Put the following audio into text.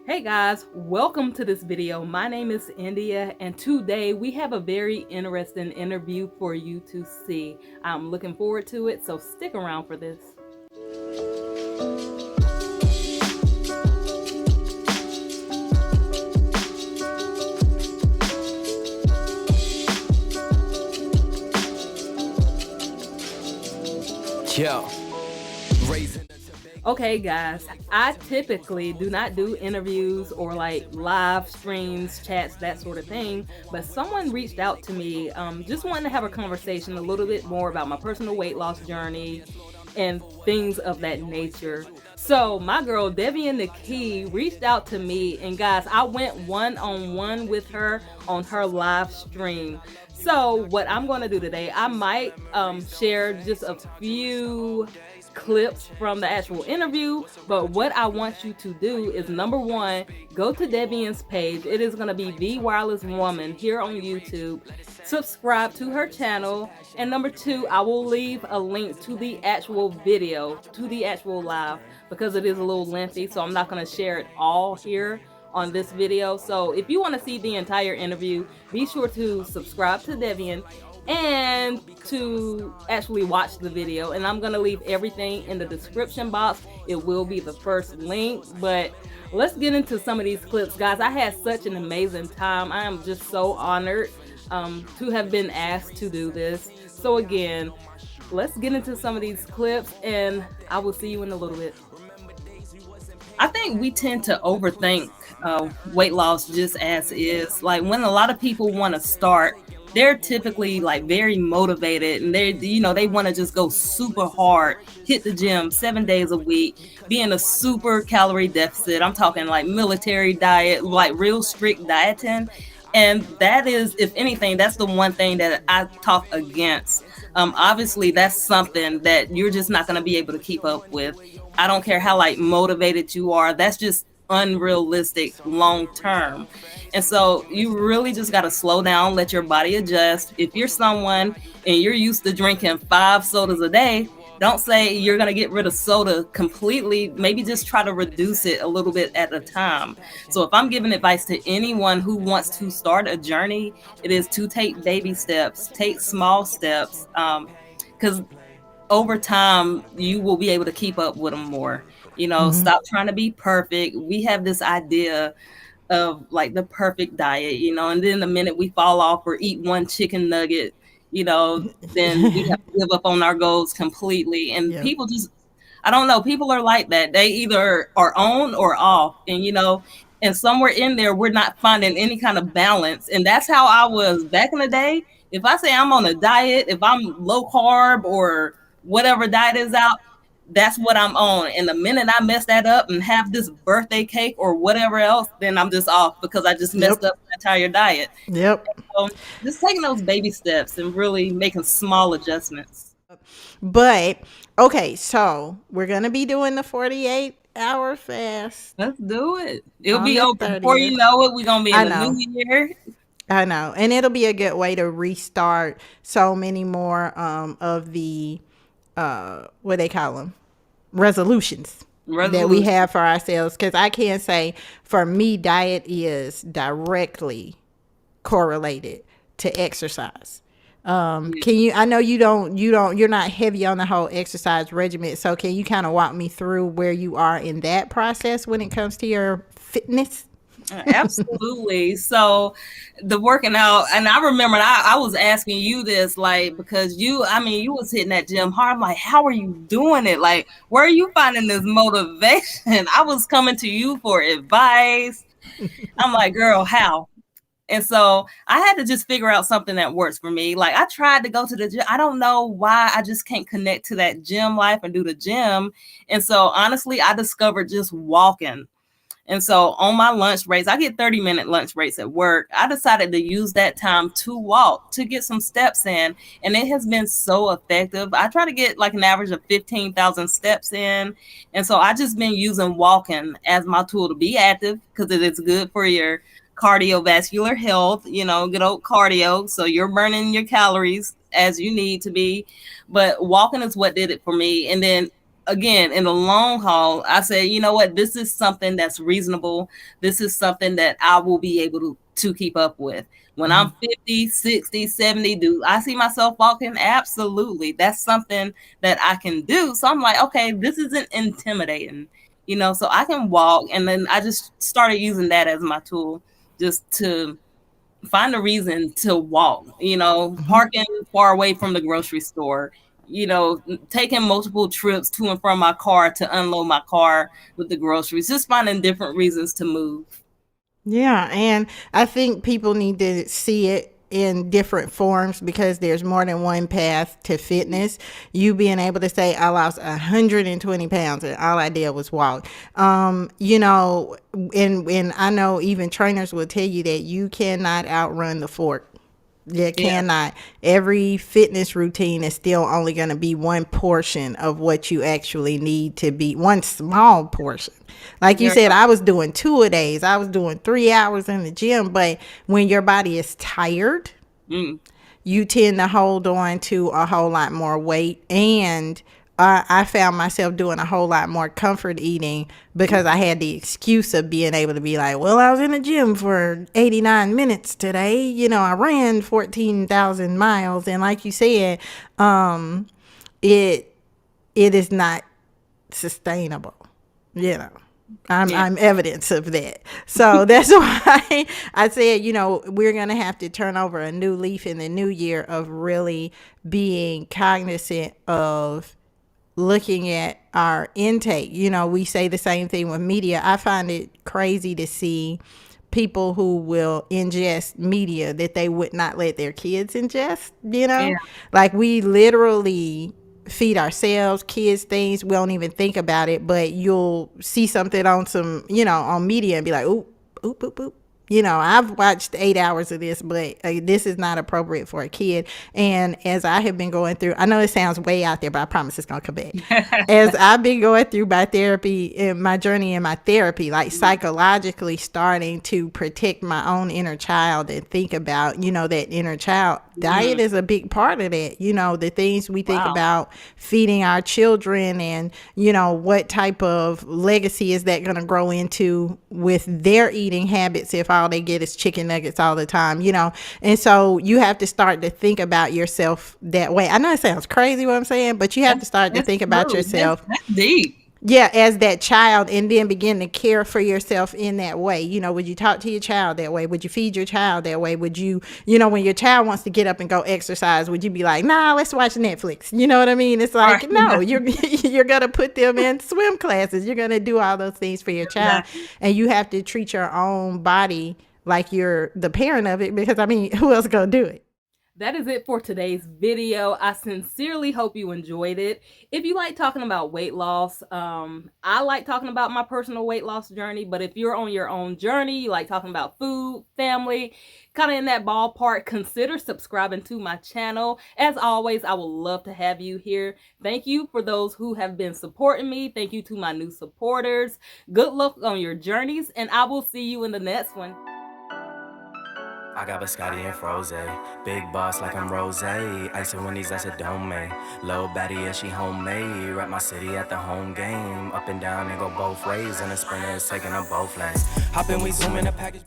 Hey guys, welcome to this video. My name is India and today we have a very interesting interview for you to see. I'm looking forward to it, so stick around for this. Yo, raising Okay guys, I typically do not do interviews or like live streams, chats, that sort of thing, but someone reached out to me just wanting to have a conversation a little bit more about my personal weight loss journey and things of that nature. So my girl Debbie Nikki reached out to me, and guys, I went one-on-one with her on her live stream. So what I'm going to do today, I might share just a few clips from the actual interview, but what I want you to do is, number one, go to Devian's page. It is going to be The Wireless Woman here on YouTube. Subscribe to her channel, and number two, I will leave a link to the actual video, to the actual live, because it is a little lengthy, so I'm not going to share it all here on this video. So if you want to see the entire interview, be sure to subscribe to Devian and to actually watch the video, and I'm gonna leave everything in the description box. It will be the first link, but let's get into some of these clips, guys. I had such an amazing time. I am just so honored to have been asked to do this. So again, let's get into some of these clips, and I will see you in a little bit. I think we tend to overthink weight loss just as is. Like when a lot of people want to start, they're typically like very motivated, and they want to just go super hard, hit the gym 7 days a week, be in a super calorie deficit. I'm talking like military diet, like real strict dieting. And that is, if anything, that's the one thing that I talk against. Obviously, that's something that you're just not going to be able to keep up with. I don't care how like motivated you are. That's just unrealistic long term. And so you really just got to slow down, let your body adjust. If you're someone and you're used to drinking 5 sodas a day, don't say you're going to get rid of soda completely. Maybe just try to reduce it a little bit at a time. So if I'm giving advice to anyone who wants to start a journey, it is to take baby steps, take small steps, because over time you will be able to keep up with them more. Stop trying to be perfect. We have this idea of like the perfect diet, and then the minute we fall off or eat one chicken nugget, then we have to give up on our goals completely. And Yep. people just, I don't know, people are like that. They either are on or off, and somewhere in there, we're not finding any kind of balance. And that's how I was back in the day. If I say I'm on a diet, if I'm low carb or whatever diet is out, that's what I'm on. And the minute I mess that up and have this birthday cake or whatever else, then I'm just off because I just messed up the entire diet. Yep. So just taking those baby steps and really making small adjustments. But okay, so we're gonna be doing the 48-hour fast. Let's do it. It'll On be the over before you 30th. know it. We're gonna be I in the know. new year. I know, and it'll be a good way to restart so many more of the what they call them, resolutions that we have for ourselves. Because I can say for me, diet is directly correlated to exercise. Can you, I know you're not heavy on the whole exercise regimen, so can you kind of walk me through where you are in that process when it comes to your fitness? Absolutely. So the working out, and I remember I was asking you this, like, because you was hitting that gym hard. I'm like, how are you doing it? Like, where are you finding this motivation? I was coming to you for advice. I'm like, girl, how? And so I had to just figure out something that works for me. Like I tried to go to the gym. I don't know why I just can't connect to that gym life and do the gym. And so honestly, I discovered just walking. And so on my lunch breaks, I get 30-minute lunch breaks at work. I decided to use that time to walk, to get some steps in. And it has been so effective. I try to get like an average of 15,000 steps in. And so I just been using walking as my tool to be active because it is good for your cardiovascular health, good old cardio. So you're burning your calories as you need to be. But walking is what did it for me. And then again, in the long haul, I said, you know what, this is something that's reasonable. This is something that I will be able to keep up with. When I'm 50, 60, 70, do I see myself walking? Absolutely. That's something that I can do. So I'm like, okay, this isn't intimidating, so I can walk. And then I just started using that as my tool, just to find a reason to walk, parking far away from the grocery store, taking multiple trips to and from my car to unload my car with the groceries, just finding different reasons to move. Yeah, and I think people need to see it in different forms because there's more than one path to fitness. You being able to say, I lost 120 pounds and all I did was walk. And I know even trainers will tell you that you cannot outrun the fork. You cannot. Every fitness routine is still only going to be one portion of what you actually need to be, one small portion. Like you said, I was doing 2-a-days. I was doing 3 hours in the gym. But when your body is tired, you tend to hold on to a whole lot more weight. And I found myself doing a whole lot more comfort eating because I had the excuse of being able to be like, well, I was in the gym for 89 minutes today. I ran 14,000 miles. And like you said, it is not sustainable. I'm evidence of that. So that's why I said, we're going to have to turn over a new leaf in the new year of really being cognizant of looking at our intake. We say the same thing with media. I find it crazy to see people who will ingest media that they would not let their kids ingest, like we literally feed ourselves, kids, things. We don't even think about it, but you'll see something on some, on media and be like, oop, oop, oop, oop. I've watched 8 hours of this, but this is not appropriate for a kid. And as I have been going through, I know it sounds way out there, but I promise it's going to come back. As I've been going through my therapy, in my journey in my therapy, like psychologically starting to protect my own inner child and think about, that inner child. Diet is a big part of that. The things we think about feeding our children and, what type of legacy is that going to grow into with their eating habits if all they get is chicken nuggets all the time, and so you have to start to think about yourself that way. I know it sounds crazy what I'm saying, but you have to start to think about yourself. That's deep. Yeah, as that child, and then begin to care for yourself in that way. Would you talk to your child that way? Would you feed your child that way? Would you, when your child wants to get up and go exercise, would you be like, nah, let's watch Netflix? You know what I mean? It's like, no, you're going to put them in swim classes. You're going to do all those things for your child. And you have to treat your own body like you're the parent of it, because, who else going to do it? That is it for today's video. I sincerely hope you enjoyed it. If you like talking about weight loss, I like talking about my personal weight loss journey, but if you're on your own journey, you like talking about food, family, kind of in that ballpark, consider subscribing to my channel. As always, I would love to have you here. Thank you for those who have been supporting me. Thank you to my new supporters. Good luck on your journeys, and I will see you in the next one. I got Biscotti and Froze. Big boss like I'm Rose. Ice and Winnie's, that's a domain. Low baddie, yeah, she homemade. Rep my city at the home game. Up and down and go both ways. And the sprinter is taking up both lanes. Hop in, we zoom in the package.